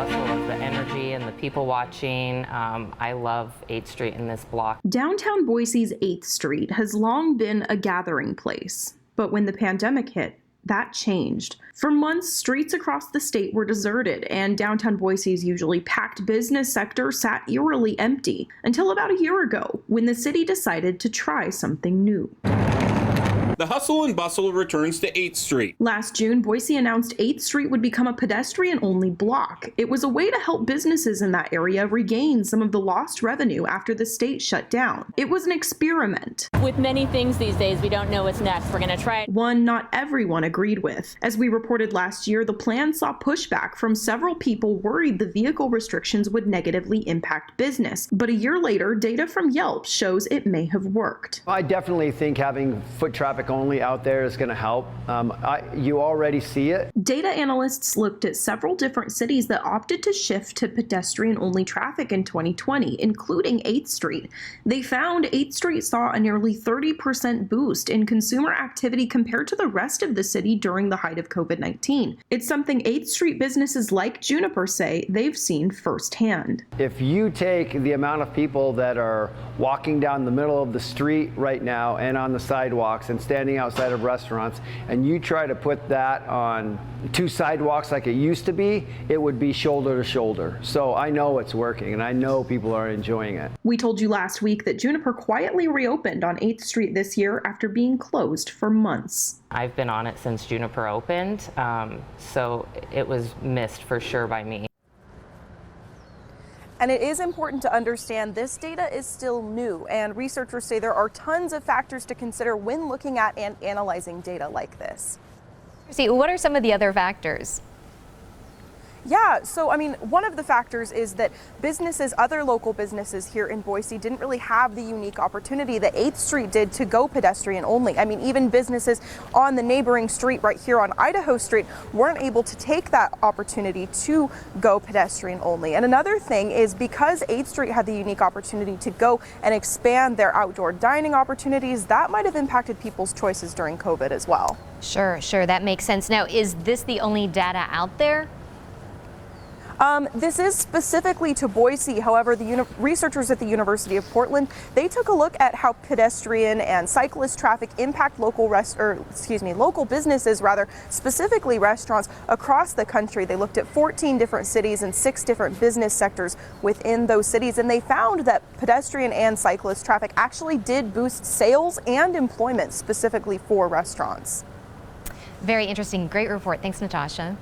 hustle of the energy and the people watching. I love 8th Street in this block. Downtown Boise's 8th Street has long been a gathering place, but when the pandemic hit, that changed. For months, streets across the state were deserted, and downtown Boise's usually packed business sector sat eerily empty, until about a year ago, when the city decided to try something new. The hustle and bustle returns to 8th Street. Last June, Boise announced 8th Street would become a pedestrian-only block. It was a way to help businesses in that area regain some of the lost revenue after the state shut down. It was an experiment. With many things these days, we don't know what's next. We're going to try it. One not everyone agreed with. As we reported last year, the plan saw pushback from several people worried the vehicle restrictions would negatively impact business. But a year later, data from Yelp shows it may have worked. I definitely think having foot traffic only out there is going to help. You already see it. Data analysts looked at several different cities that opted to shift to pedestrian-only traffic in 2020, including 8th Street. They found 8th Street saw a nearly 30% boost in consumer activity compared to the rest of the city during the height of COVID-19. It's something 8th Street businesses like Juniper say they've seen firsthand. If you take the amount of people that are walking down the middle of the street right now and on the sidewalks and standing outside of restaurants, and you try to put that on 2 sidewalks like it used to be, it would be shoulder to shoulder. So I know it's working, and I know people are enjoying it. We told you last week that Juniper quietly reopened on 8th Street this year after being closed for months. I've been on it since Juniper opened, so it was missed for sure by me. And it is important to understand this data is still new, and researchers say there are tons of factors to consider when looking at and analyzing data like this. See, what are some of the other factors? Yeah, so I mean, one of the factors is that businesses, other local businesses here in Boise didn't really have the unique opportunity that 8th Street did to go pedestrian only. I mean, even businesses on the neighboring street right here on Idaho Street weren't able to take that opportunity to go pedestrian only. And another thing is because 8th Street had the unique opportunity to go and expand their outdoor dining opportunities, that might have impacted people's choices during COVID as well. Sure, that makes sense. Now, is this the only data out there? This is specifically to Boise. However, the researchers at the University of Portland, they took a look at how pedestrian and cyclist traffic impact local businesses, specifically restaurants across the country. They looked at 14 different cities and 6 different business sectors within those cities, and they found that pedestrian and cyclist traffic actually did boost sales and employment specifically for restaurants. Very interesting. Great report. Thanks, Natasha.